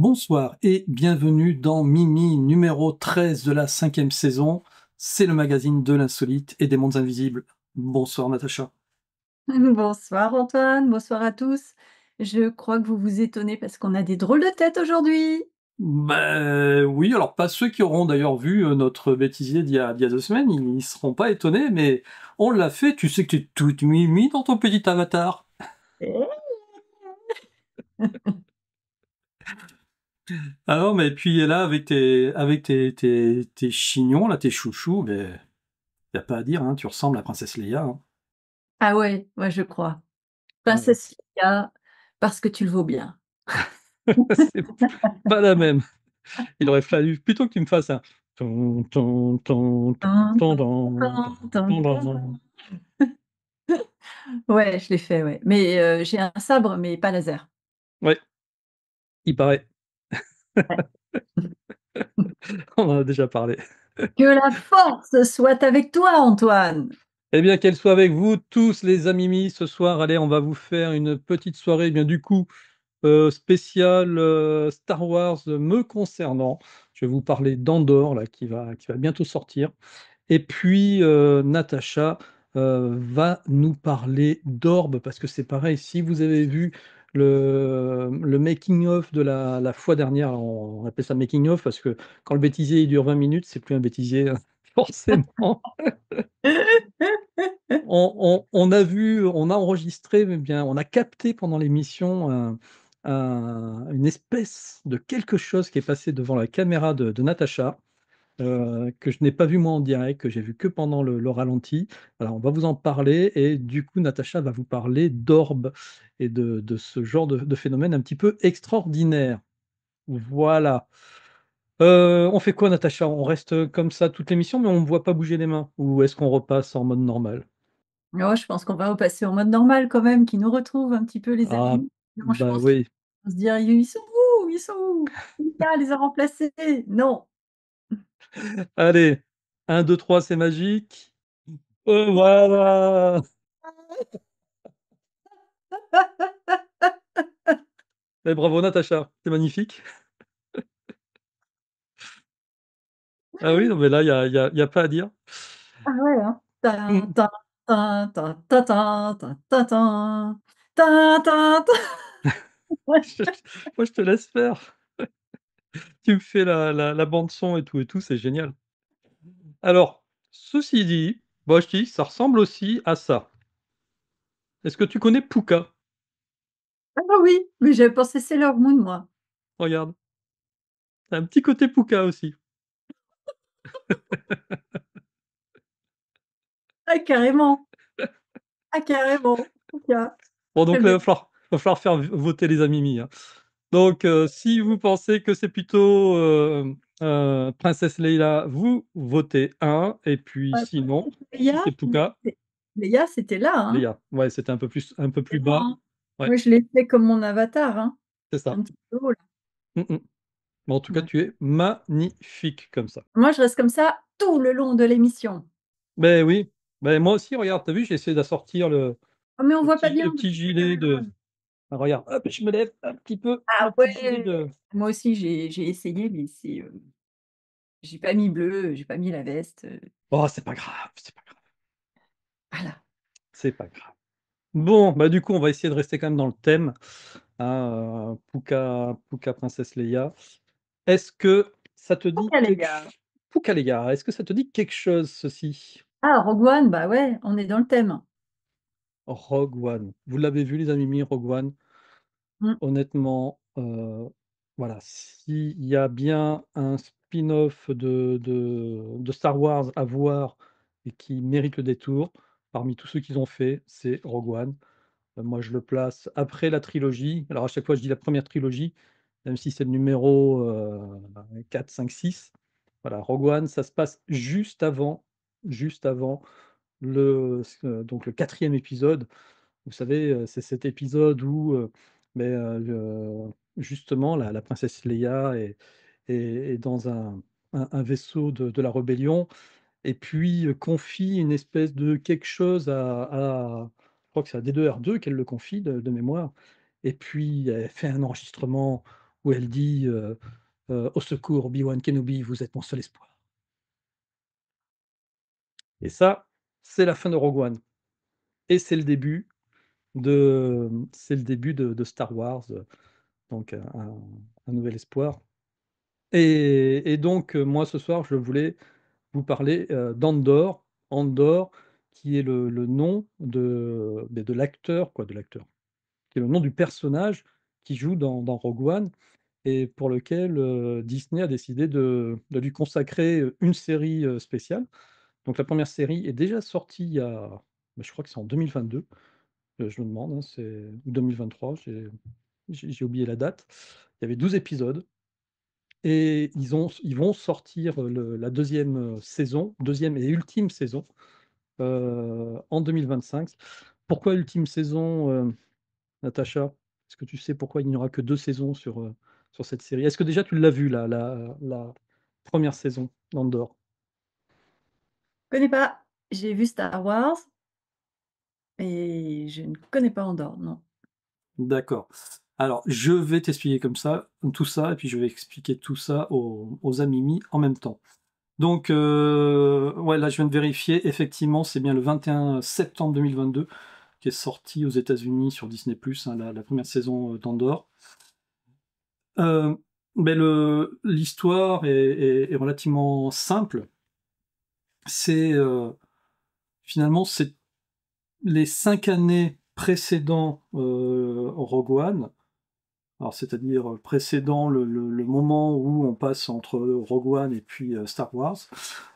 Bonsoir et bienvenue dans Mimi numéro 13 de la 5e saison. C'est le magazine de l'insolite et des mondes invisibles. Bonsoir Natacha. Bonsoir Antoine, bonsoir à tous. Je crois que vous vous étonnez parce qu'on a des drôles de têtes aujourd'hui. Ben oui, alors pas ceux qui auront d'ailleurs vu notre bêtisier d'il y a 2 semaines, ils seront pas étonnés, mais on l'a fait, tu sais que tu es toute Mimi dans ton petit avatar. Eh. Alors, mais puis là, avec tes chignons, là, tes chouchous, ben, y a pas à dire, hein, tu ressembles à Princesse Leia, hein. Ah ouais, moi je crois. Ah ouais. Princesse Leia, parce que tu le vaux bien. C'est pas la même. Il aurait fallu plutôt que tu me fasses un ton ton ton ton Tin, ton tin, don, ton tin, tin, ton tin. don. Ouais, je l'ai fait, ouais. Mais j'ai un sabre, mais pas laser. Ouais, il paraît. Ouais. On en a déjà parlé. Que la force soit avec toi, Antoine. Eh bien, qu'elle soit avec vous tous les amimi ce soir. Allez, on va vous faire une petite soirée, eh bien du coup, spéciale, Star Wars me concernant. Je vais vous parler d'Andor là qui va bientôt sortir. Et puis, Natacha, va nous parler d'Orb parce que c'est pareil, si vous avez vu le making of de la fois dernière, on appelle ça making of parce que quand le bêtisier il dure 20 minutes, c'est plus un bêtisier, forcément. On a enregistré, mais bien, on a capté pendant l'émission une espèce de quelque chose qui est passé devant la caméra de Natacha. Que je n'ai pas vu moi en direct, que j'ai vu que pendant le ralenti. Voilà, on va vous en parler et du coup, Natacha va vous parler d'orbes et de ce genre de phénomène un petit peu extraordinaire. Voilà. On fait quoi, Natacha? On reste comme ça toute l'émission, mais on ne voit pas bouger les mains? Ou est-ce qu'on repasse en mode normal? Oh, je pense qu'on va repasser au mode normal quand même, qui nous retrouve un petit peu les Ah, amis. Non, je bah pense qu'ils oui. vont se dire, ils sont où? Ils sont où? Mika les a remplacés. Non. Allez, un, 2, 3, c'est magique. Voilà. Eh, bravo, Natacha, c'est magnifique. Ah oui, non, mais là, il y a pas à dire. Ah ouais, hein. Ta Mmh. ta ta ta ta ta ta ta ta. Ta ta ta. Je moi, je te laisse faire. Tu me fais la bande son et tout, c'est génial. Alors, ceci dit, moi, je dis, ça ressemble aussi à ça. Est-ce que tu connais Pucca? Ah bah oui, mais j'avais pensé Sailor Moon moi. Regarde, tu un petit côté Pucca aussi. Ah carrément, ah carrément. OK. Bon, Très donc là, bien. va falloir faire voter les amimi, hein. Donc, si vous pensez que c'est plutôt, Princesse Leila, vous votez 1 et puis sinon, si Leia, c'est Pucca, Leia, c'était là, hein. Leia. Ouais, c'était un peu plus C'était là, bas. hein. Ouais, Moi je l'ai fait comme mon avatar, hein. c'est ça. Un petit peu haut là. Mmh mh. Mais en tout cas, Ouais. tu es magnifique comme ça. Moi je reste comme ça tout le long de l'émission. Beh, oui, beh, moi aussi regarde, tu as vu, j'ai essayé d'assortir Oh mais on le voit pas petit bien le parce petit que la gilet caméra. de ah regarde, hop, je me lève un petit peu, Ah le petit gilet ouais! de Moi aussi j'ai essayé mais j'ai pas mis bleu, j'ai pas mis la veste, oh c'est pas grave, c'est pas grave, voilà. c'est pas grave. Bon, bah, du coup, on va essayer de rester quand même dans le thème, hein, Pucca Princesse Leia. Est-ce que ça te dit OK les quelque gars. ch Pucca Leia, est-ce que ça te dit quelque chose ceci? Ah Rogue One, bah ouais, on est dans le thème. Rogue One. Vous l'avez vu les amis, Rogue One? Mmh. Honnêtement, voilà, s'il y a bien un spin-off de Star Wars à voir et qui mérite le détour, parmi tous ceux qu'ils ont fait, c'est Rogue One. Moi, je le place après la trilogie. Alors, à chaque fois, je dis la première trilogie, même si c'est le numéro, 4, 5, 6. Voilà, Rogue One, ça se passe juste avant donc le 4e épisode. Vous savez, c'est cet épisode où, beh, justement la princesse Leia est dans un vaisseau de la rébellion et puis, confie une espèce de quelque chose je crois que c'est à D2R2 qu'elle le confie de mémoire et puis elle fait un enregistrement où elle dit, «Au secours, Obi-Wan Kenobi, vous êtes mon seul espoir». Et ça, c'est la fin de Rogue One et c'est le début de Star Wars, donc un nouvel espoir et donc moi ce soir je voulais vous parler, d'Andor. Andor qui est le nom de l'acteur, quoi, de l'acteur, qui est le nom du personnage qui joue dans Rogue One et pour lequel, Disney a décidé de lui consacrer, une série, spéciale. Donc la première série est déjà sortie il y a, bah, je crois que c'est en 2022, je me demande, hein, c'est ou 2023, j'ai oublié la date. Il y avait 12 épisodes et ils vont sortir, la deuxième saison, deuxième et ultime saison, en 2025. Pourquoi ultime saison, Natacha? Est-ce que tu sais pourquoi il n'y aura que 2 saisons sur cette série? Est-ce que déjà tu l'as vue la 1re saison d'Andor? Je connais pas. J'ai vu Star Wars et je ne connais pas Andorre, non. D'accord. Alors, je vais t'expliquer comme ça, tout ça, et puis je vais expliquer tout ça aux Amimi en même temps. Donc, ouais, là, je viens de vérifier. Effectivement, c'est bien le 21 septembre 2022 qui est sorti aux États-Unis sur Disney+, hein, la première saison d'Andor. Euh, mais l'histoire est relativement simple. C'est finalement c'est les 5 années précédant Rogue One. Alors, c'est-à-dire précédant le moment où on passe entre Rogue One et puis Star Wars.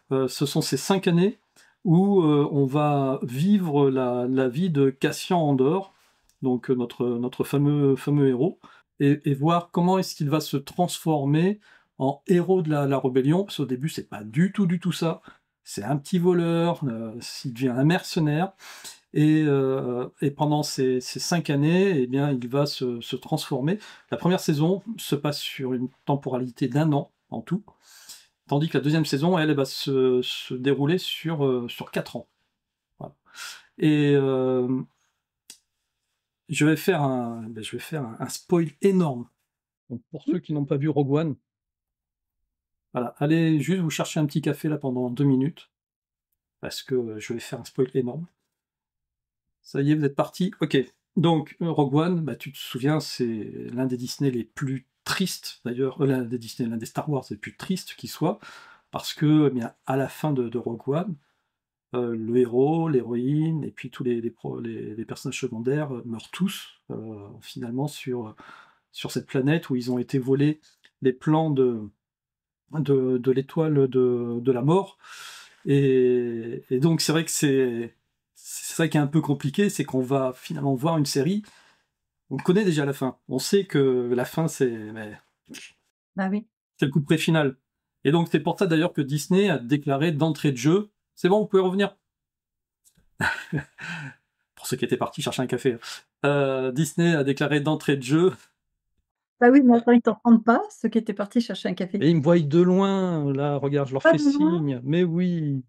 Ce sont ces 5 années où on va vivre la vie de Cassian Andor, donc notre fameux héros, et voir comment est-ce qu'il va se transformer en héros de la rébellion, parce qu'au début, c'est pas du tout ça. C'est un petit voleur, il devient un mercenaire, et pendant ces 5 années, eh bien, il va se transformer. La première saison se passe sur une temporalité d'1 an en tout, tandis que la deuxième saison, elle va se dérouler sur 4 ans. Voilà. Et je vais faire un spoil énorme. Donc pour ceux qui n'ont pas vu Rogue One, Voilà. Allez juste vous chercher un petit café là pendant 2 minutes, parce que je vais faire un spoil énorme. Ça y est, vous êtes partis. Ok. Donc, Rogue One, bah, tu te souviens, c'est l'un des Disney les plus tristes, d'ailleurs, l'un des Star Wars les plus tristes qui soit, parce que, eh bien, à la fin de Rogue One, le héros, l'héroïne, et puis tous les personnages secondaires meurent tous, finalement, sur cette planète où ils ont été volés les plans de l'étoile de la mort. Et donc, c'est vrai que c'est ça qui est un peu compliqué, c'est qu'on va finalement voir une série, on connaît déjà la fin. On sait que la fin, Bah oui. c'est le coup de près final. Et donc, c'est pour ça d'ailleurs que Disney a déclaré d'entrée de jeu, c'est bon, vous pouvez revenir. Pour ceux qui étaient partis chercher un café. Disney a déclaré d'entrée de jeu Bah oui, mais attends, ils t'entendent pas, ceux qui étaient partis chercher un café? et ils me voient de loin, là, regarde, je leur Pas fais de loin? signe, mais oui!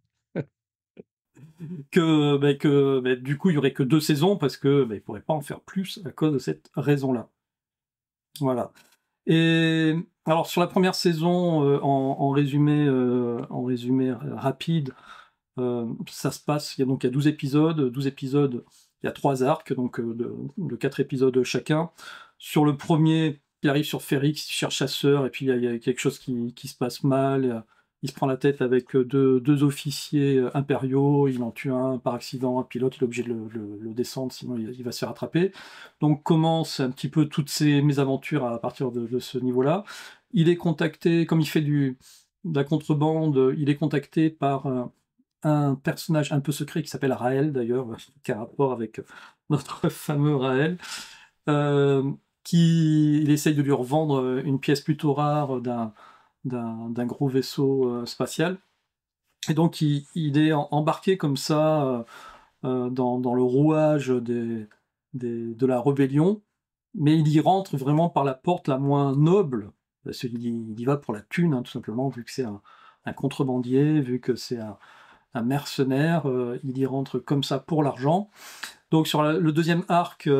que du coup, il y aurait que 2 saisons parce que ils pourraient pas en faire plus à cause de cette raison-là. Voilà. Et alors sur la première saison, en résumé rapide, ça se passe, il y a 12 épisodes. 12 épisodes, il y a 3 arcs, donc de 4 épisodes chacun. Sur le premier, il arrive sur Ferrix, il cherche sa sœur, et puis il y a quelque chose qui se passe mal. Il se prend la tête avec deux officiers impériaux, il en tue un par accident, un pilote, il est obligé de le descendre, sinon il va se faire attraper. Donc commence un petit peu toutes ces mésaventures à partir de ce niveau-là. Il est contacté, comme il fait de la contrebande, il est contacté par un personnage un peu secret qui s'appelle Raël d'ailleurs, qui a un rapport avec notre fameux Raël, euh, il essaye de lui revendre une pièce plutôt rare d'un gros vaisseau spatial. Et donc il est embarqué comme ça dans le rouage de la rébellion, mais il y rentre vraiment par la porte la moins noble, parce qu'il y va pour la thune, hein, tout simplement, vu que c'est un contrebandier, vu que c'est un mercenaire, il y rentre comme ça pour l'argent. Donc sur le deuxième arc,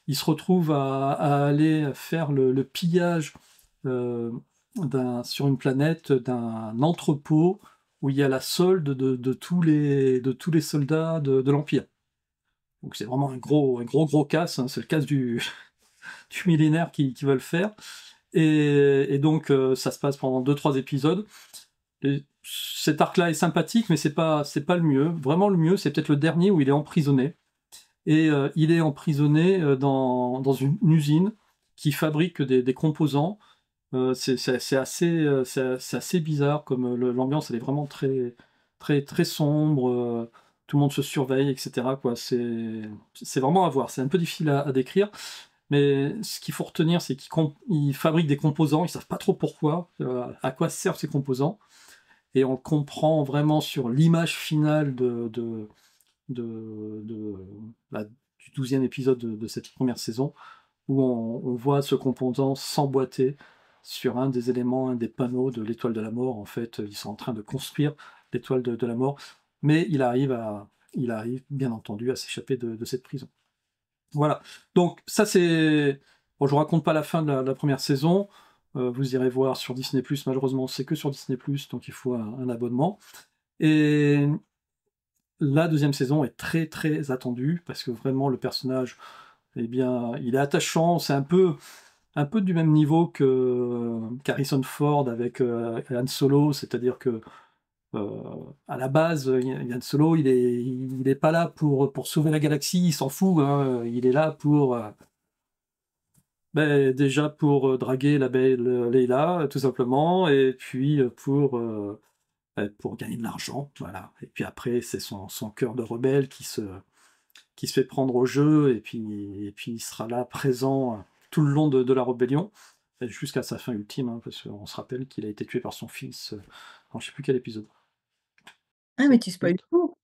il se retrouve à aller faire le pillage sur une planète d'un entrepôt où il y a la solde de tous les soldats de l'Empire. Donc c'est vraiment un gros casse, hein, c'est le casse du millénaire qui va le faire. Et donc ça se passe pendant 2-3 épisodes. Cet arc-là est sympathique, mais c'est pas le mieux. Vraiment le mieux, c'est peut-être le dernier où il est emprisonné. Et il est emprisonné dans une usine qui fabrique des composants. C'est assez bizarre, comme l'ambiance elle est vraiment très sombre. Tout le monde se surveille, etc. Quoi. C'est vraiment à voir. C'est un peu difficile à décrire. Mais ce qu'il faut retenir, c'est qu'ils fabriquent des composants, ils savent pas trop pourquoi, à quoi servent ces composants, et on comprend vraiment sur l'image finale de- bah, du 12e épisode de cette première saison, où on voit ce composant s'emboîter sur un des éléments, un des panneaux de l'étoile de la mort. En fait, ils sont en train de construire l'étoile de la mort, mais il arrive bien entendu à s'échapper de cette prison. Voilà. Donc ça c'est. Bon, je vous raconte pas la fin de la première saison. Vous irez voir sur Disney+. Malheureusement, c'est que sur Disney+, donc il faut un abonnement. Et la deuxième saison est très attendue parce que vraiment le personnage, eh bien, il est attachant. C'est un peu du même niveau que qu'Harrison Ford avec Han Solo, c'est-à-dire que à la base, Yann Solo, il est pas là pour sauver la galaxie, il s'en fout, hein. Il est là pour déjà pour draguer la belle Leila, tout simplement, et puis pour gagner de l'argent, voilà. Et puis après, c'est son cœur de rebelle qui se fait prendre au jeu, et puis il sera là, présent tout le long de la rébellion, jusqu'à sa fin ultime, hein, parce qu'on se rappelle qu'il a été tué par son fils dans je sais plus quel épisode. Ah, mais tu spoil tout.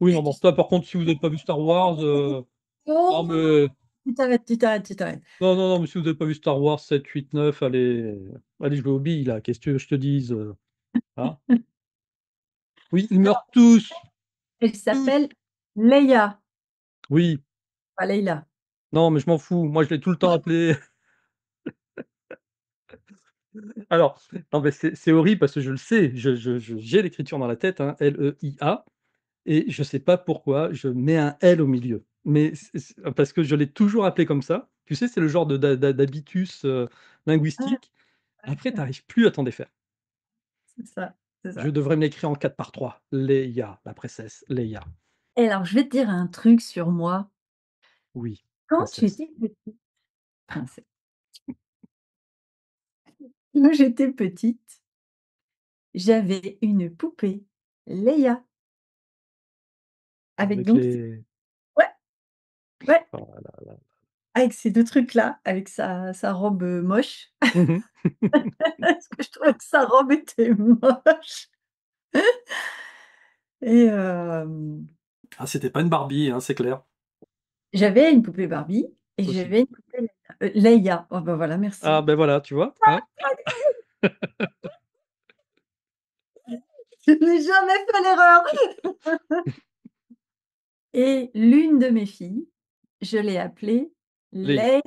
Oui, non, bon, ça, par contre, si vous n'avez pas vu Star Wars, non, Oh, mais tu t'arrêtes. non, mais si vous n'avez pas vu Star Wars 7, 8, 9, allez jouer aux billes, là. Qu'est-ce que tu veux que je te dise? Hein? Oui, ils meurent tous! Elle Tous! s'appelle Leia, Oui, pas Leila. non, mais je m'en fous. Moi, je l'ai tout le temps appelé. Alors, non, mais c'est horrible parce que je le sais, j'ai l'écriture dans la tête, hein, Leia, et je sais pas pourquoi je mets un L au milieu. Mais parce que je l'ai toujours appelé comme ça. Tu sais, c'est le genre d'habitus Ah, linguistique. Après, tu ouais, arrives plus à t'en défaire. c'est ça, c'est Je ça. devrais me l'écrire en 4 par 3. Leia, la princesse Leia. Et alors, je vais te dire un truc sur moi. Oui, Quand princesse. j'étais petite, princesse, quand j'étais petite, j'avais une poupée Leia avec Avec donc les. ouais, ouais, Oh là là. avec ces 2 trucs-là, avec sa robe, moche, Mmh. parce que je trouvais que sa robe était moche et Ah, c'était pas une Barbie, hein, c'est clair. j'avais une poupée Barbie et Aussi. j'avais une poupée Leia. Oh bah, voilà, Ah merci. ben voilà, tu vois? Hein? Je n'ai jamais fait l'erreur et l'une de mes filles, je l'ai appelée Leila.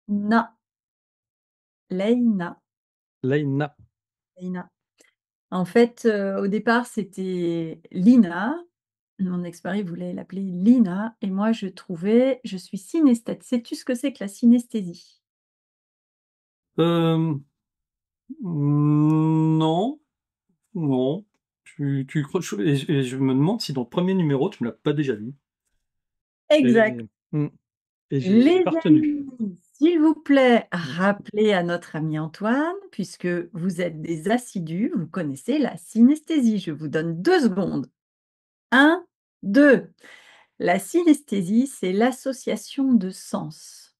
Leïna. Leïna, Leïna. Leïna. En fait, au départ, c'était Lina. Mon ex-mari voulait l'appeler Lina et moi je suis synesthète. Sais-tu ce que c'est que la synesthésie? Euh, non, non. Et je me demande si dans le premier numéro, tu me l'as pas déjà lu. Exact. Et, et j'ai Les pas retenu. amis, s'il vous plaît, Mm. rappelez à notre ami Antoine, puisque vous êtes des assidus, vous connaissez la synesthésie. Je vous donne 2 secondes. 1, 2. La synesthésie, c'est l'association de sens.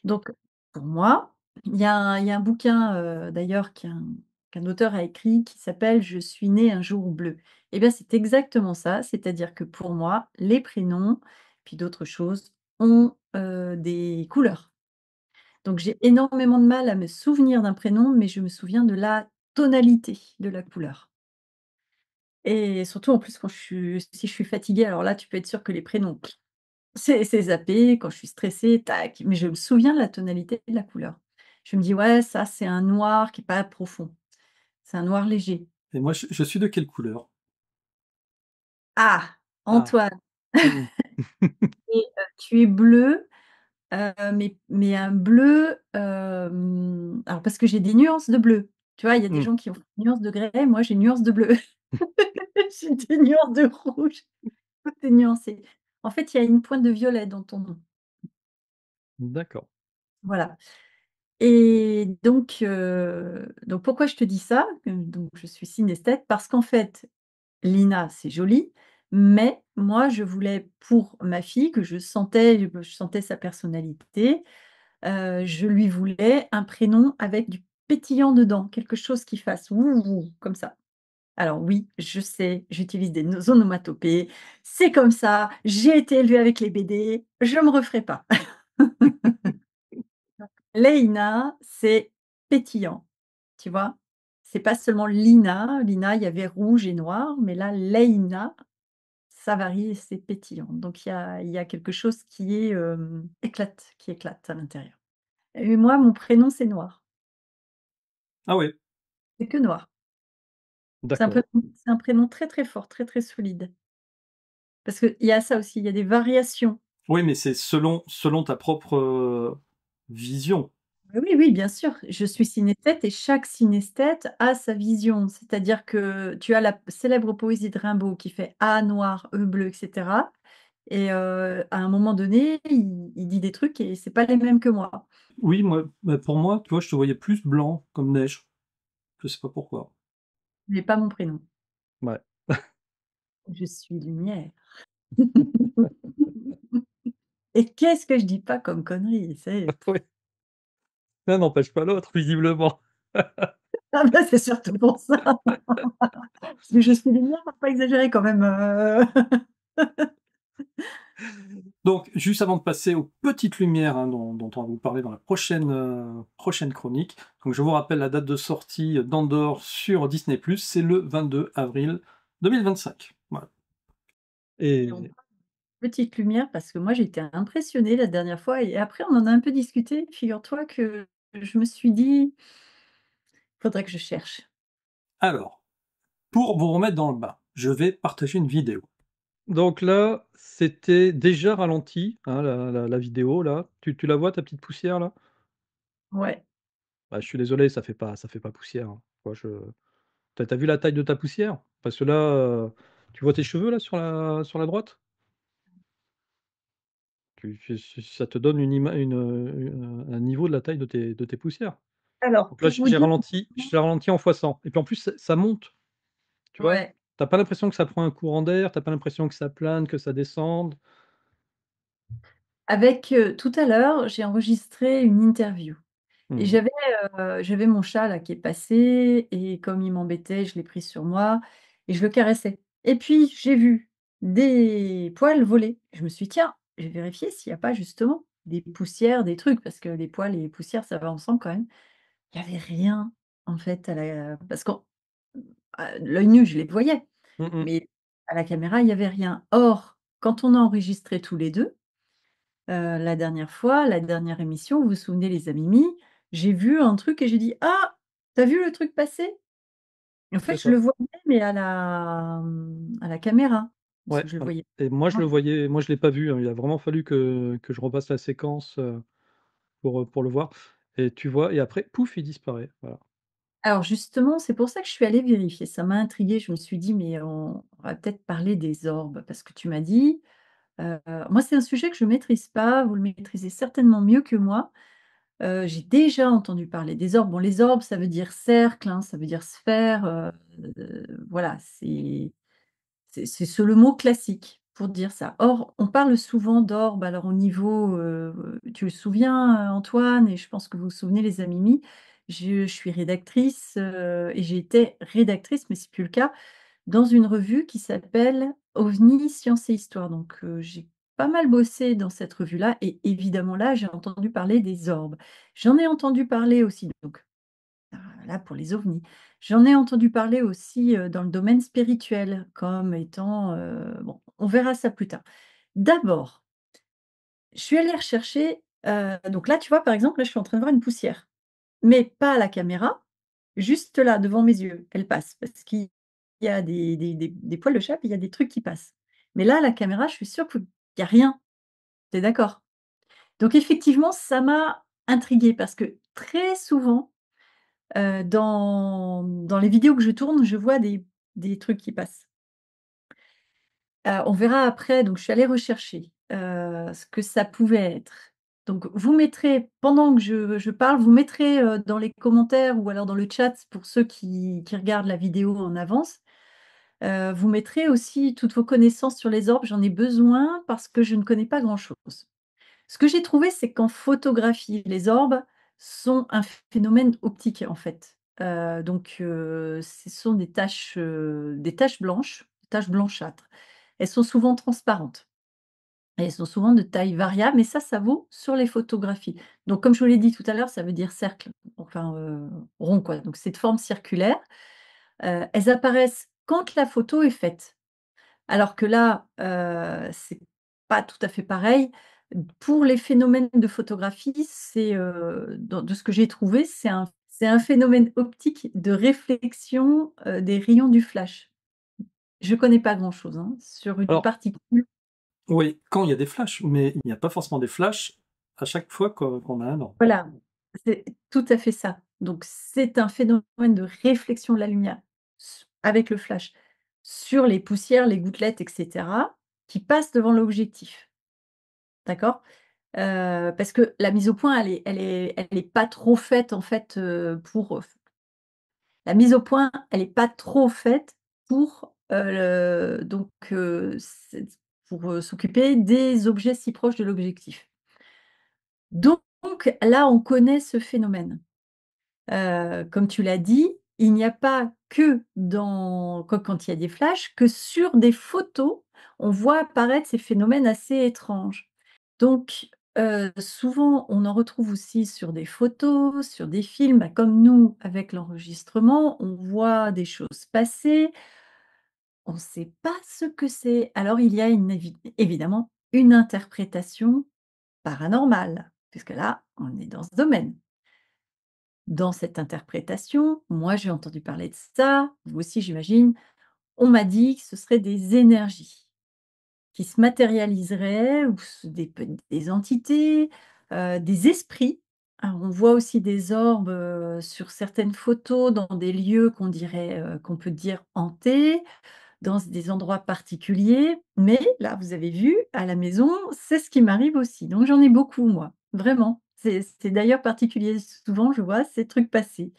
Donc, pour moi, il y a un bouquin, d'ailleurs qu'un auteur a écrit qui s'appelle «Je suis né un jour bleu». Et bien, c'est exactement ça, c'est-à-dire que pour moi, les prénoms, puis d'autres choses, ont, des couleurs. Donc j'ai énormément de mal à me souvenir d'un prénom, mais je me souviens de la tonalité de la couleur. Et surtout, en plus, quand je suis si je suis fatiguée, alors là, tu peux être sûr que les prénoms, C'est zappé quand je suis stressée, tac, mais je me souviens de la tonalité de la couleur. Je me dis: «Ouais, ça, c'est un noir qui est pas profond. C'est un noir léger». Et moi, je suis de quelle couleur? Ah! Ah. Antoine Mmh. et tu es bleu, mais un bleu, alors parce que j'ai des nuances de bleu. Tu vois, il y a des Mmh. gens qui ont des nuances de grès, moi j'ai une nuance de bleu. J'ai des nuances de rouge, tout est nuancé. En fait, il y a une pointe de violet dans ton nom. D'accord. Voilà. Et donc pourquoi je te dis ça? Donc je suis synesthète parce qu'en fait, Lina, c'est joli, mais moi, je voulais pour ma fille que je sentais sa personnalité, je lui voulais un prénom avec du pétillant dedans, quelque chose qui fasse «wouh» comme ça. Alors oui, je sais, j'utilise des onomatopées, c'est comme ça, j'ai été élevée avec les BD, je me referai pas. Léina, c'est pétillant, tu vois? C'est pas seulement Lina, Lina, il y avait rouge et noir, mais là, Léina, ça varie et c'est pétillant. Donc il y a quelque chose qui est, qui éclate à l'intérieur. Et moi, mon prénom, c'est Noir. Ah oui. C'est que Noir. D'accord. C'est un prénom très, très fort, très, très solide. Parce qu'il y a ça aussi, il y a des variations. Oui, mais c'est selon ta propre, vision. Oui, oui, bien sûr. Je suis synesthète et chaque synesthète a sa vision. C'est-à-dire que tu as la célèbre poésie de Rimbaud qui fait A noir, E bleu, et cetera et à un moment donné, il dit des trucs et c'est pas les mêmes que moi. Oui, moi, bah, pour moi, tu vois, je te voyais plus blanc comme neige. Je sais pas pourquoi. Mais pas mon prénom. Ouais. Je suis lumière. Et qu'est-ce que je dis pas comme conneries, c'est Oui. L'un n'empêche pas l'autre, visiblement. ah bah, c'est surtout pour ça. Parce que je suis lumière, faut pas exagérer quand même, Donc, juste avant de passer aux petites lumières, hein, dont on va vous parler dans la prochaine chronique, donc je vous rappelle la date de sortie d'Andor sur Disney+, c'est le 22 avril 2025. Voilà. Et on Et parle de petite lumière parce que moi j'ai été impressionnée la dernière fois et après on en a un peu discuté. Figure-toi que je me suis dit: «Faudrait que je cherche». Alors, pour vous remettre dans le bain, je vais partager une vidéo. donc là, c'était déjà ralenti, hein, la vidéo là. Tu la vois ta petite poussière là? Ouais. Bah, je suis désolé, ça fait pas poussière, hein. Moi je tu as vu la taille de ta poussière? Parce que là, tu vois tes cheveux là sur la droite? Ça te donne un niveau de la taille de tes poussières. Alors Donc là, pour vous j'ai dire ralenti je l'ai ralenti en x100 et puis en plus ça monte, tu vois? ouais, Tu as pas l'impression que ça prend un courant d'air, tu as pas l'impression que ça plane, que ça descende. avec, tout à l'heure, j'ai enregistré une interview et Mmh. j'avais mon chat là qui est passé et comme il m'embêtait, je l'ai pris sur moi et je le caressais et puis j'ai vu des poils voler. Je me suis dit: «Tiens, je vais vérifier s'il y a pas justement des poussières, des trucs» parce que les poils et les poussières, ça va ensemble quand même. Il y avait rien en fait parce qu'en à l'œil nu, je les voyais, Mmh mh. mais à la caméra, il y avait rien. Or, quand on a enregistré tous les 2, la dernière fois, la dernière émission, vous vous souvenez les Amimi, j'ai vu un truc et j'ai dit: «Ah! Tu as vu le truc passer?» En fait, C'est je le ça. voyais mais à la caméra, parce Ouais, que je le voilà voyais et moi je pas. le voyais moi je l'ai pas vu, hein. Il a vraiment fallu que je repasse la séquence, pour le voir et tu vois et après pouf, il disparaît, voilà. Alors justement, c'est pour ça que je suis allée vérifier. Ça m'a intriguée, je me suis dit: «Mais on va peut-être parler des orbes» parce que tu m'as dit, heu moi c'est un sujet que je maîtrise pas, vous le maîtrisez certainement mieux que moi. J'ai déjà entendu parler des orbes. Bon, les orbes, ça veut dire cercle, hein, ça veut dire sphère, voilà, c'est ce le mot classique pour dire ça. Or, on parle souvent d'orbes, alors au niveau, tu te souviens, Antoine et je pense que vous vous souvenez les Amimi, je suis rédactrice, et j'ai été rédactrice, mais c'est plus le cas, dans une revue qui s'appelle OVNI Sciences et Histoire. Donc, j'ai pas mal bossé dans cette revue-là et évidemment là, j'ai entendu parler des orbes. J'en ai entendu parler aussi donc là pour les ovnis. J'en ai entendu parler aussi, dans le domaine spirituel comme étant, bon, on verra ça plus tard. D'abord, je suis allée rechercher, donc là, tu vois, par exemple, là, je suis en train de voir une poussière, mais pas à la caméra, juste là, devant mes yeux, elle passe parce qu'il y a des poils de chat, puis il y a des trucs qui passent. Mais là, à la caméra, je suis sûre qu'il y a rien. Tu es d'accord? Donc effectivement, ça m'a intriguée parce que très souvent, dans les vidéos que je tourne, je vois des trucs qui passent. On verra après, donc je suis allée rechercher, ce que ça pouvait être. Donc vous mettrez pendant que je parle, vous mettrez, dans les commentaires ou alors dans le chat pour ceux qui regardent la vidéo en avance, vous mettrez aussi toutes vos connaissances sur les orbes. J'en ai besoin parce que je ne connais pas grand-chose. Ce que j'ai trouvé, c'est qu'en photographie, les orbes sont un phénomène optique, en fait. Donc ce sont des taches blanches, des taches blanchâtres. Elles sont souvent transparentes et elles sont souvent de taille variable, mais ça vaut sur les photographies. Donc comme je vous l'ai dit tout à l'heure, ça veut dire cercle, enfin, rond, quoi. Donc c'est de forme circulaire. Elles apparaissent quand la photo est faite. Alors que là, c'est pas tout à fait pareil. Pour les phénomènes de photographie, c'est, de ce que j'ai trouvé, c'est un phénomène optique de réflexion, des rayons du flash. Je connais pas grand-chose, hein, sur une Alors, particule. oui, quand il y a des flashs, mais il n'y a pas forcément des flashs à chaque fois qu'on a un orbe. Voilà, c'est tout à fait ça. Donc c'est un phénomène de réflexion de la lumière avec le flash sur les poussières, les gouttelettes et cetera, qui passent devant l'objectif. D'accord? Parce que la mise au point, elle est pas trop faite en fait, pour, la mise au point, elle est pas trop faite pour, c'est pour, s'occuper des objets si proches de l'objectif. Donc là, on connaît ce phénomène. Comme tu l'as dit, il n'y a pas que quand il y a des flashs, que sur des photos, on voit apparaître ces phénomènes assez étranges. Donc, souvent, on en retrouve aussi sur des photos, sur des films, bah, comme nous avec l'enregistrement, on voit des choses passer, on ne sait pas ce que c'est. Alors il y a évidemment une interprétation paranormale, puisque là, on est dans ce domaine. Dans cette interprétation, moi j'ai entendu parler de ça, vous aussi j'imagine, on m'a dit que ce serait des énergies qui se matérialiseraient ou des entités, des esprits. Alors on voit aussi des orbes, sur certaines photos dans des lieux qu'on dirait, qu'on peut dire hantés, dans des endroits particuliers. Mais là, vous avez vu, à la maison, c'est ce qui m'arrive aussi. Donc j'en ai beaucoup moi, vraiment. C'est d'ailleurs particulier. Souvent, je vois ces trucs passer.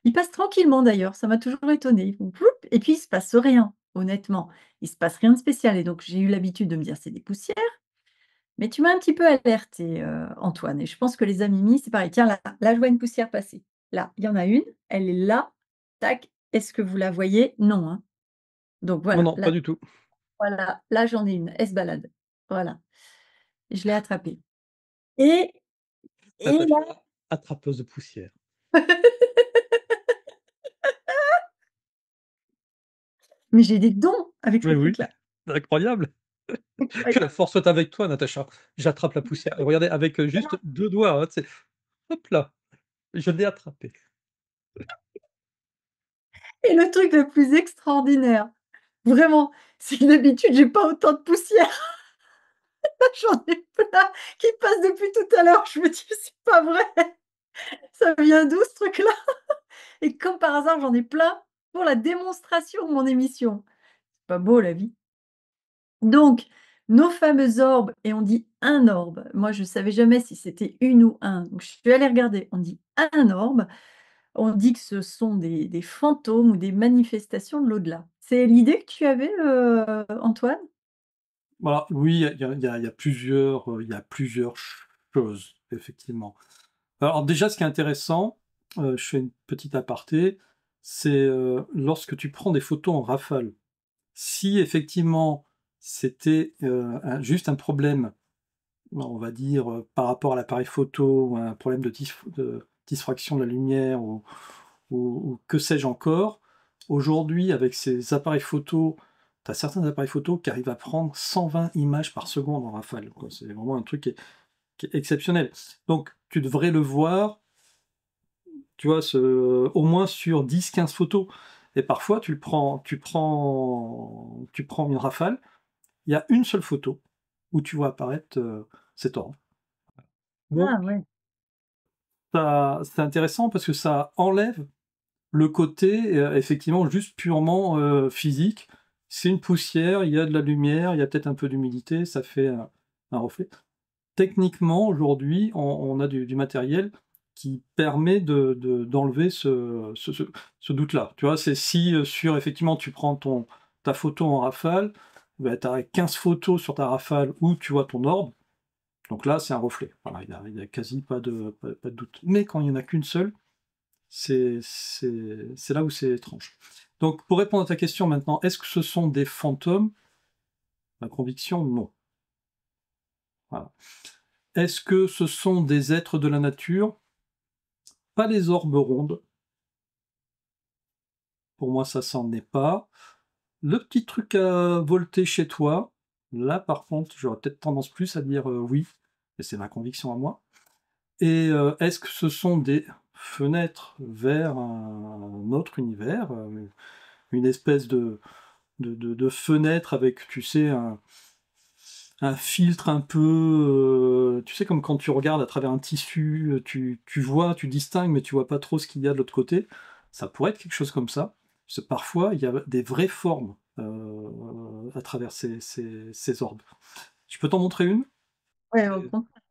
Ils passent tranquillement d'ailleurs, ça m'a toujours étonnée. Ils font ploup et puis il se passe rien, honnêtement. Il se passe rien de spécial et donc j'ai eu l'habitude de me dire: «C'est des poussières», mais tu m'as un petit peu alertée, Antoine, et je pense que les amimis, c'est pareil. Tiens, là, je vois une poussière passer. Là, il y en a une, elle est là, tac. Est-ce que vous la voyez? Non, hein. Donc Non, voilà, non, pas du tout. là, j'en ai une, elle se balade. Voilà, je l'ai attrapée et là, Natacha, attrapeuse de poussière. mais j'ai des dons avec Mais ces oui, trucs-là. c'est incroyable. Que la Incroyable. force soit avec toi, Natacha. J'attrape la poussière. Et regardez, avec, juste 2 doigts, hein, tu sais, hop là, je l'ai attrapée. Et le truc le plus extraordinaire, vraiment, c'est que d'habitude, j'ai pas autant de poussière. J'en ai plein qui passent depuis tout à l'heure. Je me dis: «C'est pas vrai, ça vient d'où ce truc-là?» Et comme par hasard, j'en ai plein pour la démonstration de mon émission. C'est pas beau la vie? Donc, nos fameux orbes, et on dit un orbe. Moi, je savais jamais si c'était une ou un. Donc, je suis allée regarder. On dit un orbe. On dit que ce sont des fantômes ou des manifestations de l'au-delà. C'est l'idée que tu avais, Antoine? Voilà, oui, il y a plusieurs choses, effectivement. Alors déjà, ce qui est intéressant, je fais une petite aparté, c'est, lorsque tu prends des photos en rafale. Si effectivement c'était, juste un problème, on va dire, par rapport à l'appareil photo ou un problème de diffraction de la lumière ou que sais-je encore, aujourd'hui avec ces appareils photo as certains appareils photo qui arrivent à prendre 120 images par seconde en rafale, quoi. C'est vraiment un truc qui est exceptionnel. Donc, tu devrais le voir, tu vois, au moins sur 10-15 photos. Et parfois, tu prends une rafale, il y a une seule photo où tu vois apparaître cet orbe. Donc, Ah ouais. c'est intéressant parce que ça enlève le côté, effectivement, juste purement physique. C'est une poussière, il y a de la lumière, il y a peut-être un peu d'humidité, ça fait un reflet. Techniquement, aujourd'hui, on a du matériel qui permet d'enlever ce doute-là. Tu vois, c'est si sur, effectivement, tu prends ta photo en rafale, bah, tu as 15 photos sur ta rafale où tu vois ton orbe, donc là, c'est un reflet. Voilà, il y a quasi pas de doute. Mais quand il n'y en a qu'une seule, c'est là où c'est étrange. Donc, pour répondre à ta question maintenant, est-ce que ce sont des fantômes? Ma conviction, non. Voilà. Est-ce que ce sont des êtres de la nature? Pas les orbes rondes. Pour moi, ça s'en est pas. Le petit truc à volter chez toi, là, par contre, j'aurais peut-être tendance plus à dire oui, et c'est ma conviction à moi. Et est-ce que ce sont des fenêtres vers un autre univers, une espèce de fenêtre avec, tu sais, un filtre un peu, tu sais, comme quand tu regardes à travers un tissu, tu vois, tu distingues, mais tu vois pas trop ce qu'il y a de l'autre côté. Ça pourrait être quelque chose comme ça. Parce que parfois, il y a des vraies formes à travers ces orbes. Je peux t'en montrer une? Ouais, au contraire.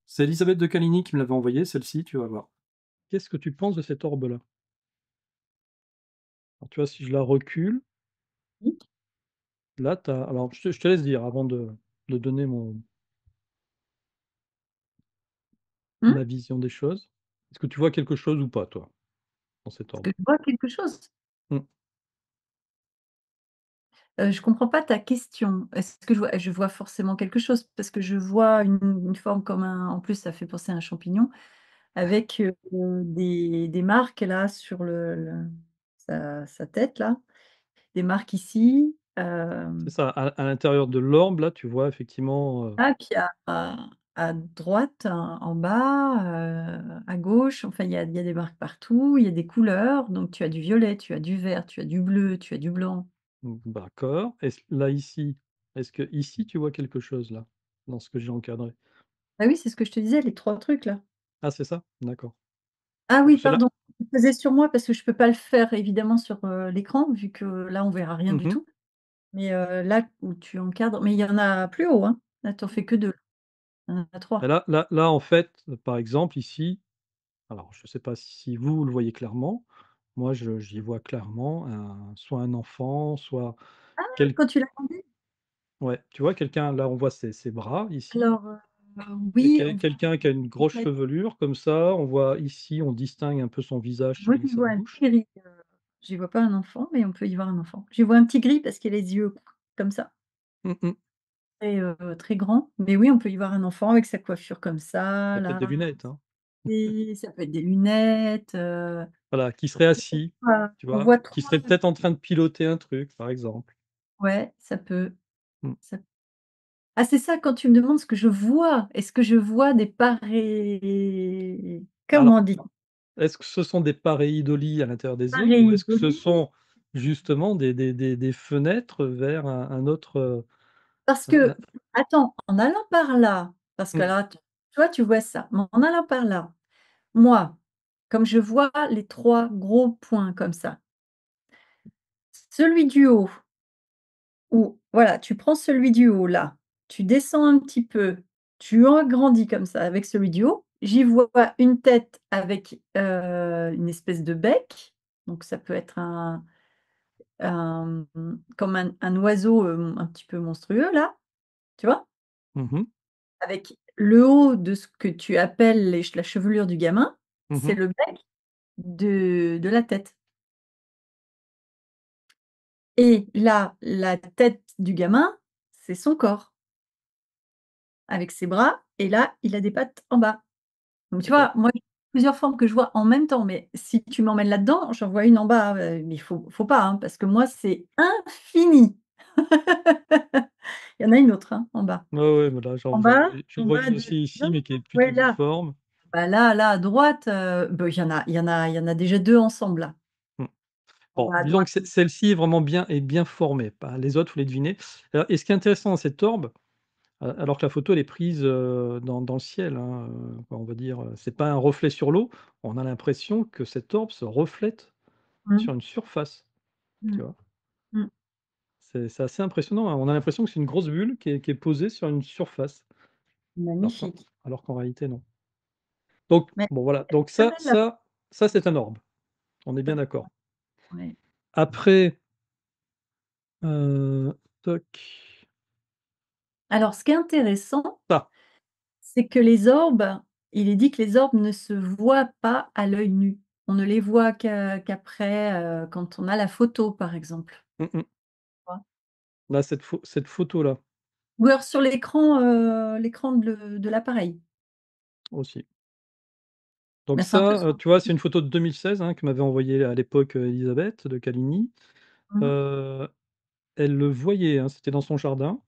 C'est Elisabeth de Caligny qui me l'avait envoyée, celle-ci, tu vas voir. Qu'est-ce que tu penses de cette orbe-là? Alors, tu vois, si je la recule, Oui. là, alors, je te laisse dire avant de donner Mmh? ma vision des choses. Est-ce que tu vois quelque chose ou pas, toi, dans cette Est-ce orbe? que je vois quelque chose? Mmh. Je comprends pas ta question. Est-ce que je vois forcément quelque chose? Parce que je vois une forme comme un en plus, ça fait penser à un champignon avec, des marques là sur sa tête là, des marques ici, C'est ça, à l'intérieur de l'orbe, là, tu vois effectivement, puis à droite, en bas, à gauche, enfin il y a des marques partout, il y a des couleurs, donc tu as du violet, tu as du vert, tu as du bleu, tu as du blanc. d'accord. Là, ici, est-ce que ici, tu vois quelque chose, là, dans ce que j'ai encadré? Ah oui, c'est ce que je te disais, les 3 trucs là. Ah, c'est ça? D'accord. Ah Donc oui, c'est là. pardon, je le faisais sur moi parce que je peux pas le faire évidemment sur, l'écran vu que là on verra rien du Mmh. tout. Mais, là où tu encadres mais il y en a plus haut, hein. Là tu en fais que 2. Il y en a Et 3. là, en fait, par exemple, ici, alors je sais pas si vous le voyez clairement, moi, j'y vois clairement soit un enfant, soit quel Quand tu l'as grandi? ouais, tu vois quelqu'un, là, on voit ses bras ici. Alors, Il y a oui, on voit quelqu'un qui a une grosse peut-être chevelure comme ça, on voit ici, on distingue un peu son visage moi selon j'y sa vois un bouche. petit gris, j'y vois pas un enfant, mais on peut y voir un enfant. J'y vois un petit gris parce qu'il a les yeux comme ça, Mmh mh. très grands, mais oui, on peut y voir un enfant avec sa coiffure comme ça Ça peut être là, des lunettes, hein. et ça peut être des lunettes, Voilà, qui serait assis, tu on vois? voit Qui 3. serait peut-être en train de piloter un truc, par exemple. Ouais, ça peut. Mmh. Ça Ah, c'est ça quand tu me demandes ce que je vois. Est-ce que je vois des comment Alors, on dit? est-ce que ce sont des pareidolie à l'intérieur des yeux ou est-ce que ce Pareidolie? sont justement des fenêtres vers un autre, Parce un que attends, en allant par là, parce que mmh, là, toi, tu vois ça, mais en allant par là, moi, comme je vois les 3 gros points comme ça, celui du haut ou voilà, tu prends celui du haut là, tu descends un petit peu, tu agrandis comme ça avec celui du haut. J'y vois une tête avec, une espèce de bec, donc ça peut être comme un oiseau, un petit peu monstrueux là, tu vois? mmh mh, Avec le haut de ce que tu appelles la chevelure du gamin, mmh c'est mh, le bec de la tête et là, la tête du gamin, c'est son corps avec ses bras et là, il a des pattes en bas. Donc tu d'accord. vois, moi, j'ai plusieurs formes que je vois en même temps, mais si tu m'emmènes là-dedans, j'en vois une en bas, mais il faut pas, hein, parce que moi, c'est infini. Il y en a une autre, hein, en bas. Ouais, ouais, mais là, En bas? j'en En vois bas une de aussi ici, non? mais qui est Ouais, plutôt là. difforme. Bah, là, à droite, il y en a déjà 2 ensemble, là, Mmh. en Bon, bas à disons que droite. celle-ci est vraiment bien formée. Bah, les autres, faut les deviner. Et ce qui est intéressant dans cette orbe, alors que la photo elle est prise, dans le ciel, hein, on va dire, c'est pas un reflet sur l'eau, on a l'impression que cette orbe se reflète Mmh. sur une surface, tu Mmh. vois? Mmh. C'est assez impressionnant, hein. On a l'impression que c'est une grosse bulle qui est posée sur une surface, alors qu'en Magnifique. alors qu'en réalité non. Donc Mais bon voilà, donc très ça belle la ça ça c'est un orbe, on est bien photo. d'accord. Ouais. Après, toc, Alors ce qui est intéressant, ça, c'est que les orbes, il est dit que les orbes ne se voient pas à l'œil nu. On ne les voit qu'après, quand on a la photo, par exemple. mmh mh. Tu vois? Là cette photo-là Ou alors sur l'écran de l'appareil. aussi. Donc Mais c'est un peu ça, son tu vois, c'est une photo de 2016, hein, que m'avait envoyée à l'époque, Elisabeth de Caligny. mmh. Heu, Elle le voyait, hein, c'était dans son jardin,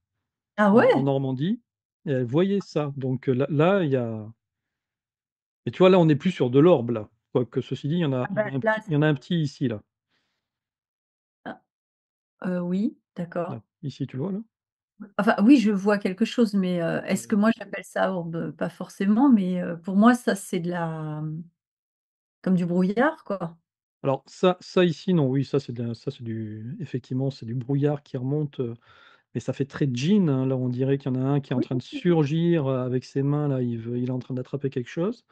Ah en ouais? Normandie et elle voyait ça. Donc là, il y a et tu vois, là, on n'est plus sur de l'orbe, là. Quoique ceci dit, Ah bah, là, il y en a un petit ici, là. ah, oui, d'accord. Là, ici, tu le vois, là? Enfin, oui, je vois quelque chose, mais est-ce que Heu, moi j'appelle ça orbe? Pas forcément, mais pour moi, ça, c'est de la comme du brouillard, quoi. alors ça ici, non, oui, ça c'est du effectivement, c'est du brouillard qui remonte, mais ça fait très djinn, hein. Là, on dirait qu'il y en a un qui est en Oui, train de oui, oui. surgir, avec ses mains, là, il est en train d'attraper quelque chose.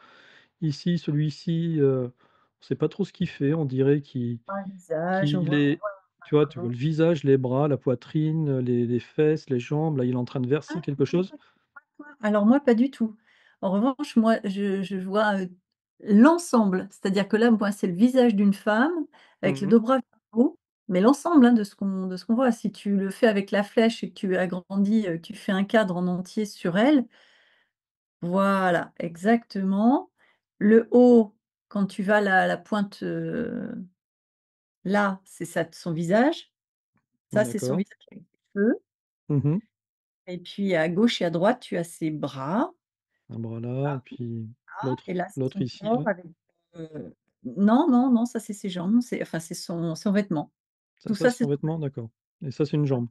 Ici, celui-ci, on sait pas trop ce qu'il fait, on dirait Un visage, qu'il est tu vois un le visage, les bras, la poitrine, les fesses, les jambes, là, il est en train de verser quelque chose. alors moi, pas du tout. En revanche, moi, je vois, l'ensemble. C'est-à-dire que là, moi, c'est le visage d'une femme avec les Mmh. 2 bras vers le haut, mais l'ensemble, hein, de ce qu'on voit. Si tu le fais avec la flèche et que tu agrandis, que tu fais un cadre en entier sur elle, voilà, exactement. Le haut, quand tu vas la pointe, là, c'est ça son visage. Ça, c'est son D'accord. visage avec ses cheveux Mmh. et puis à gauche et à droite, tu as ses bras. Un bras là et puis Et là, c'est l'autre son ici, corps là. avec, non, non, non, ça, c'est ses jambes, c'est son vêtement. Tout Ça ça, c'est c'est son vêtement? D'accord et ça c'est une jambe?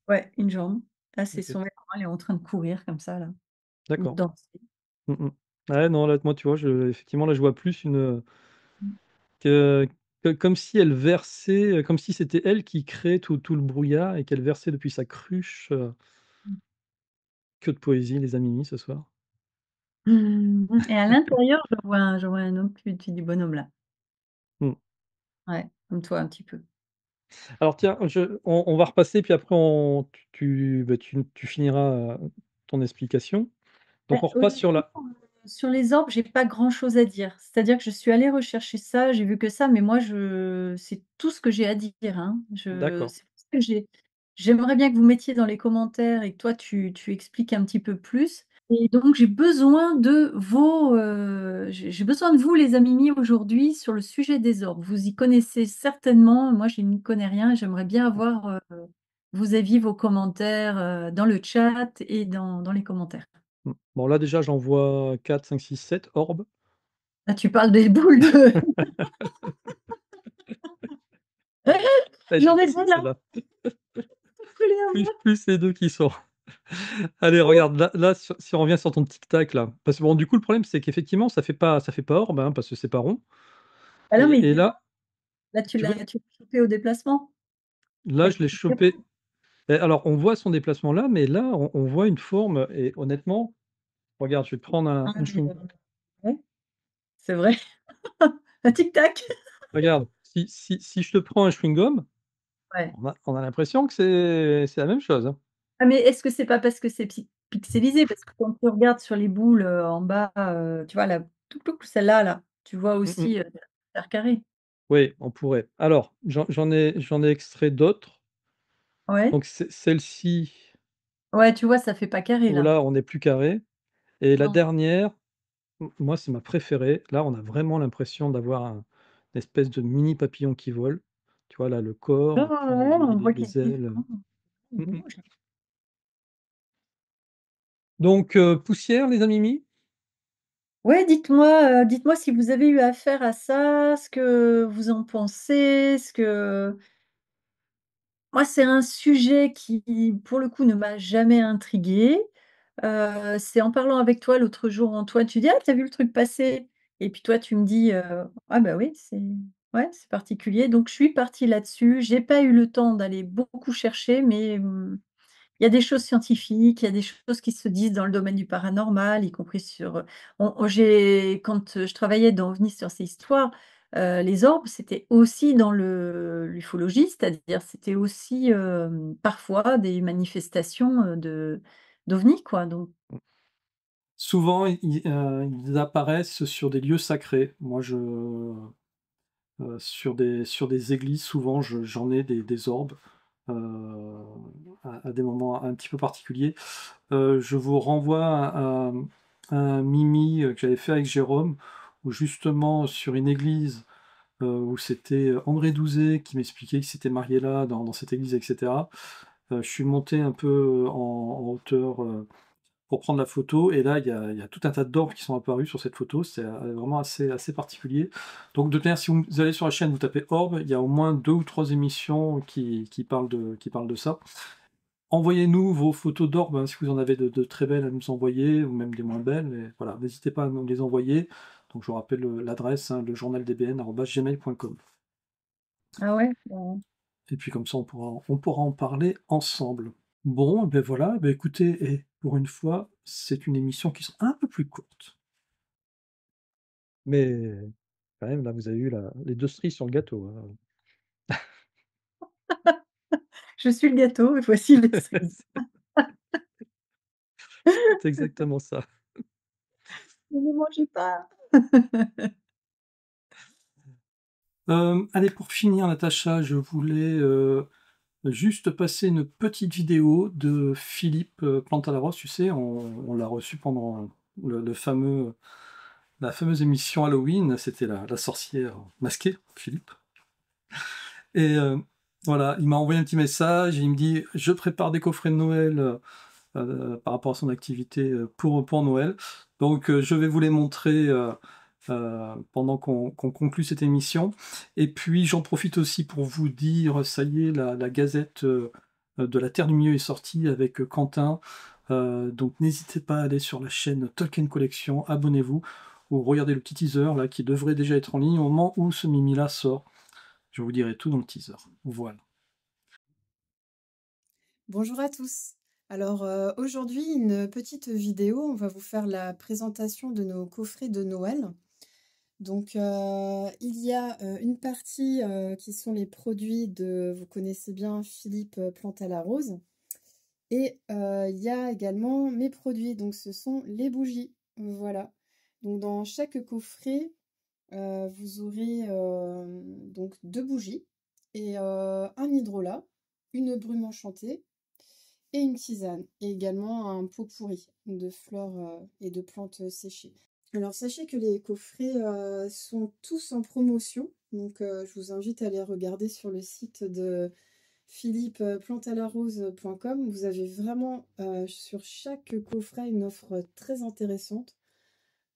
ouais, une jambe. Là, c'est OK, son vêtement, elle est en train de courir comme ça, là, ou de d'accord. danser. Mmh. Ouais, non, là, moi, tu vois, effectivement, là, je vois plus Mmh. que comme si elle versait, comme si c'était elle qui créait tout le brouillard et qu'elle versait depuis sa cruche, Mmh. que de poésie, les amis, ce soir. Mmh et à l'intérieur, je vois un autre petit bonhomme, là. Mmh. Ouais, comme toi, un petit peu. Alors tiens, on va repasser puis après tu finiras, ton explication. Bah, Donc on repasse sur honnêtement, la sur les orbes, j'ai pas grand-chose à dire. C'est-à-dire que je suis allée rechercher ça, j'ai vu que ça, mais moi c'est tout ce que j'ai à dire, hein. d'accord. C'est pour ça que j'aimerais bien que vous mettiez dans les commentaires et que toi tu expliques un petit peu plus et donc j'ai besoin de vous les amis aujourd'hui sur le sujet des orbes. Vous y connaissez certainement, moi je n'y connais rien et j'aimerais bien avoir, vos avis, vos commentaires, dans le chat et dans les commentaires. Mmh. Bon là déjà j'en vois 4, 5, 6, 7 orbes. Ah, tu parles des boules de Elle j'en était ai facile 2 là, celle-là. collés à moi. Plus les 2 qui sont allez regarde là si on revient sur ton tic tac là, parce que bon du coup le problème c'est qu'effectivement ça fait pas orbe, hein, parce que c'est pas rond Ah non, mais et là, là tu tu vois? l'as tu l'as chopé au déplacement? Là je Avec l'ai chopé et alors on voit son déplacement là, mais là on voit une forme et honnêtement, regarde je vais te prendre ah un mais chewing ouais, c'est vrai. Un tic tac. regarde, si je te prends un chewing-gum, Ouais. on a l'impression que c'est la même chose, hein. Ah mais est-ce que c'est pas parce que c'est pixelisé? Parce que quand tu regardes sur les boules, en bas, tu vois la touc touc, celle-là, là, tu vois Mmh mh. aussi, faire carré. Oui, on pourrait. Alors j'en ai extrait d'autres, Ouais? donc celle-ci, Ouais, tu vois, ça fait pas carré où là. là on est plus carré et la Non. dernière, moi c'est ma préférée. Là, on a vraiment l'impression d'avoir une espèce de mini papillon qui vole. Tu vois là le Ouais, corps, ouais, puis ouais, on voit qu'il les ailes, descend. Mmh mh. Donc poussière, les amis? Ouais, dites-moi si vous avez eu affaire à ça, ce que vous en pensez, ce que moi, c'est un sujet qui, pour le coup, ne m'a jamais intriguée. C'est en parlant avec toi l'autre jour, Antoine, tu dis: «Ah, tu as vu le truc passer?» Et puis toi, tu me dis: «Ah bah oui, c'est ouais, c'est particulier». Donc je suis partie là-dessus. J'ai pas eu le temps d'aller beaucoup chercher, mais il y a des choses scientifiques, il y a des choses qui se disent dans le domaine du paranormal, y compris sur, j'ai quand, je travaillais dans OVNI sur ces histoires, les orbes, c'était aussi dans l'ufologie, c'est-à-dire c'était aussi, parfois des manifestations, de d'OVNI quoi, donc Souvent, ils apparaissent sur des lieux sacrés. Moi, sur des églises, souvent, j'en ai des orbes, heu, à des moments un petit peu particuliers. Je vous renvoie à un Mimi, que j'avais fait avec Jérôme, où justement sur une église, où c'était, André Douzet qui m'expliquait qu'il s'était marié là, dans cette église et cetera. Je suis monté un peu en hauteur, pour prendre la photo et là, il y a tout un tas d'orbes qui sont apparus sur cette photo. C'est, vraiment assez particulier. Donc de toute manière, si vous allez sur la chaîne, vous tapez orbes, il y a au moins 2 ou 3 émissions qui parlent de ça. Envoyez-nous vos photos d'orbes, hein, si vous en avez de très belles à nous envoyer ou même des moins belles et voilà, n'hésitez pas à nous les envoyer. Donc je vous rappelle, l'adresse, hein, lejournaldbn@gmail.com ah ouais? Bon. et puis comme ça on pourra en parler ensemble. Bon, ben voilà, ben écoutez et pour une fois, c'est une émission qui sera un peu plus courte. Mais quand même, là, vous avez eu la les 2 cerises sur le gâteau, hein. Je suis le gâteau et voici les cerises. C'est exactement ça. Ne me mangez pas! Allez, pour finir, Natacha, je voulais, juste passer une petite vidéo de Philippe, Plantalarose, tu sais, on l'a reçu pendant le fameux la fameuse émission Halloween, c'était la sorcière masquée, Philippe et voilà, il m'a envoyé un petit message et il me dit: «Je prépare des coffrets de Noël, par rapport à son activité, pour Noël. Donc je vais vous les montrer, pendant qu'on conclut cette émission et puis j'en profite aussi pour vous dire, ça y est, la gazette, de la Terre du Milieu est sortie avec, Quentin. Donc n'hésitez pas à aller sur la chaîne Tolkien Collection, abonnez-vous ou regardez le petit teaser là qui devrait déjà être en ligne au moment où ce Mimi-là sort. Je vous dirai tout dans le teaser. Voilà. Bonjour à tous. Alors aujourd'hui, une petite vidéo, on va vous faire la présentation de nos coffrets de Noël. Donc il y a une partie qui sont les produits de, vous connaissez bien Philippe Plante à la Rose. Et il y a également mes produits, donc ce sont les bougies. Voilà. Donc dans chaque coffret, vous aurez donc 2 bougies et un hydrolat, une brume enchantée et une tisane, et également un pot pourri de fleurs et de plantes séchées. Alors sachez que les coffrets sont tous en promotion, donc je vous invite à les regarder sur le site de philippeplantalarose.com. Vous avez vraiment sur chaque coffret une offre très intéressante.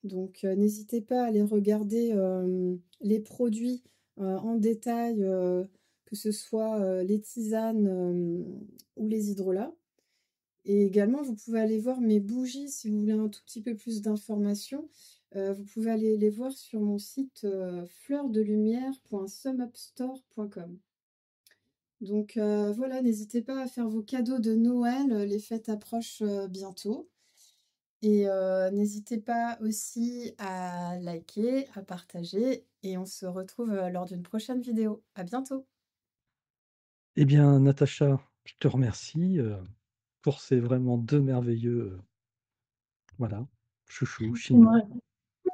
Donc n'hésitez pas à aller regarder les produits en détail, que ce soit les tisanes ou les hydrolats. Et également, vous pouvez aller voir mes bougies si vous voulez un tout petit peu plus d'informations. Vous pouvez aller les voir sur mon site fleurdelumière.sumupstore.com. Donc voilà, n'hésitez pas à faire vos cadeaux de Noël, les fêtes approchent bientôt. Et n'hésitez pas aussi à liker, à partager, et on se retrouve lors d'une prochaine vidéo. À bientôt! Eh bien, Natacha, je te remercie, pour ces vraiment 2 merveilleux, voilà, chouchous, Tu me chignons.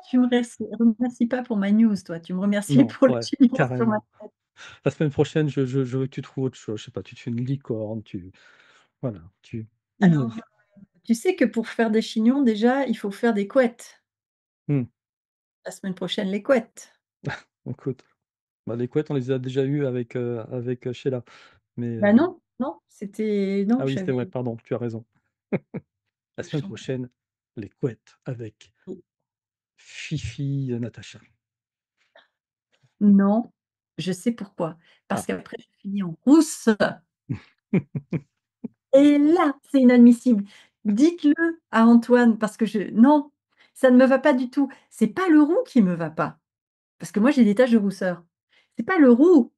tu me remercies pas pour ma news toi, tu me remercies Non, pour le ouais, chignon sur ma carrément. La semaine prochaine, je veux que tu trouves autre chose, je sais pas, tu te fais une licorne, voilà, tu alors, innoves. tu sais que pour faire des chignons déjà, il faut faire des couettes. Mmh, La semaine prochaine, les couettes. écoute, bah, les couettes, on les a déjà eues avec, Sheila, mais Bah non. Non, c'était non, Ah oui, c'est vrai, j'avais pardon, tu as raison. La semaine changé. prochaine, les couettes avec Fifi et Natacha. Non, je sais pourquoi. Ah. Parce qu'après, je finis en rousse et là, c'est inadmissible. Dites-le à Antoine parce que non, ça ne me va pas du tout. C'est pas le roux qui me va pas, parce que moi, j'ai des taches de rousseur. C'est pas le roux,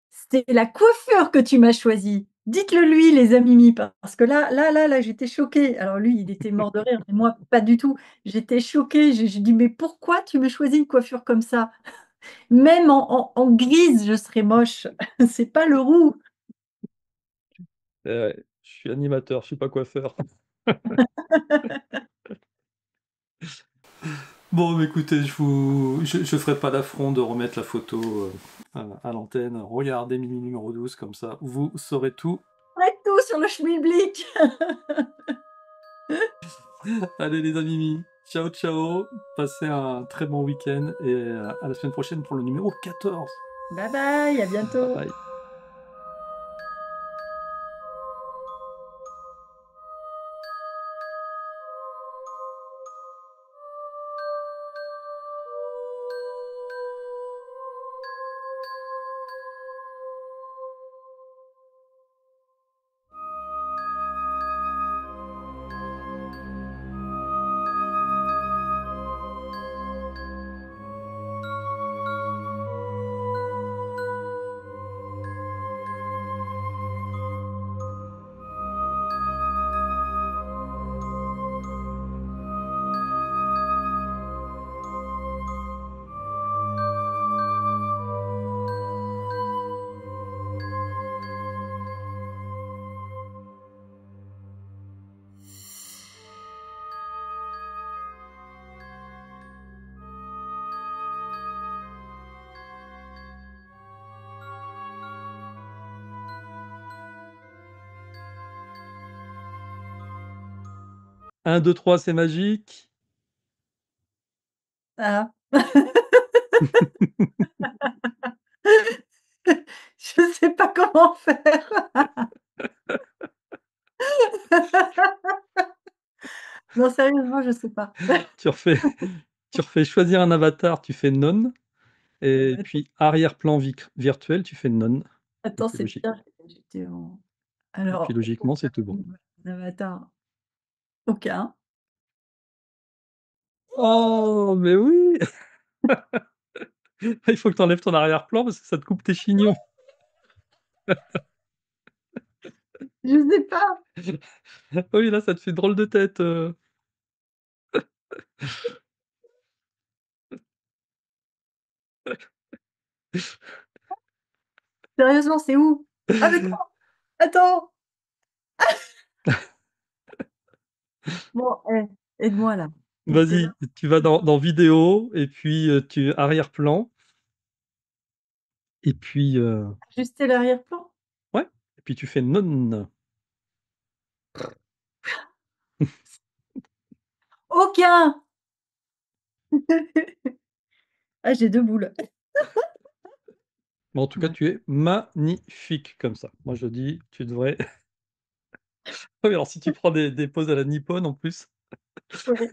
c'est la coiffure que tu m'as choisie. Dites-le lui, les amis, parce que là, j'étais choquée. Alors lui, il était mort de rire, mais moi, pas du tout. J'étais choquée. J'ai dit: «Mais pourquoi tu me choisis une coiffure comme ça? Même en grise, je serais moche. C'est pas le roux». Ouais, je suis animateur, je suis pas coiffeur. Bon, mais écoutez, je ferai pas l'affront de remettre la photo à l'antenne. Regardez Mimi numéro 12, comme ça, vous saurez tout. Arrête tout sur le schmilblick. Allez les amis, ciao ciao, passez un très bon week-end et à la semaine prochaine pour le numéro 14. Bye bye, à Bye bientôt. bye. Un, 2, 3, c'est magique. Ah. Je sais pas comment faire. Non, sérieusement, je sais pas. Tu refais tu refais choisir un avatar, tu fais none et Attends, puis arrière-plan virtuel, tu fais none et attends, puis c'est pire, j'étais en alors, logiquement, c'est tout bon. avatar, aucun. Oh, mais oui! Il faut que tu enlèves ton arrière-plan parce que ça te coupe tes chignons. Je sais pas. Oui, là, ça te fait drôle de tête, Sérieusement, c'est où? Ah mais attends, attends! Bon, aide-moi là. Parce que là, Vas-y, tu vas dans vidéo et puis, tu arrière-plan et puis, ajuster l'arrière-plan? ouais et puis tu fais none. Aucun! Ah, j'ai 2 boules. Mais en tout cas, Ouais. tu es magnifique comme ça. Moi, je dis, tu devrais oui, alors si tu prends des poses à la nippone en plus, Ouais.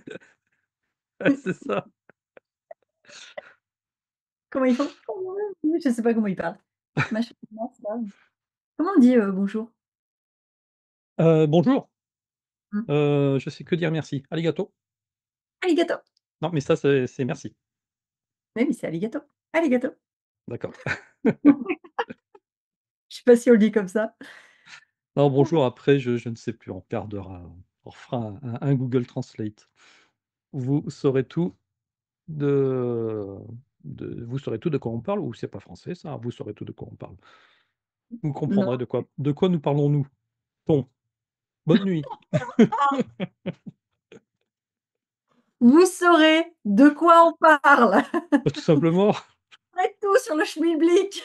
ouais, c'est ça. Comment ils font? Je sais pas comment ils parlent. Machin, là. Comment on dit, bonjour? Bonjour, Mmh. je sais que dire merci. Arigato. Arigato. Non, mais ça, c'est merci. Oui, mais c'est alligator. Alligator. D'accord. Je sais pas si on le dit comme ça. Non, bonjour, après, je ne sais plus, on regardera, on refera un Google Translate. Vous saurez tout de vous saurez tout de quoi on parle ou c'est pas français ça? Vous saurez tout de quoi on parle. Vous Non. comprendrez de quoi nous parlons-nous. Bon, bonne nuit. Vous saurez de quoi on parle. Bah, tout simplement. Arrête tout sur le schmilblick.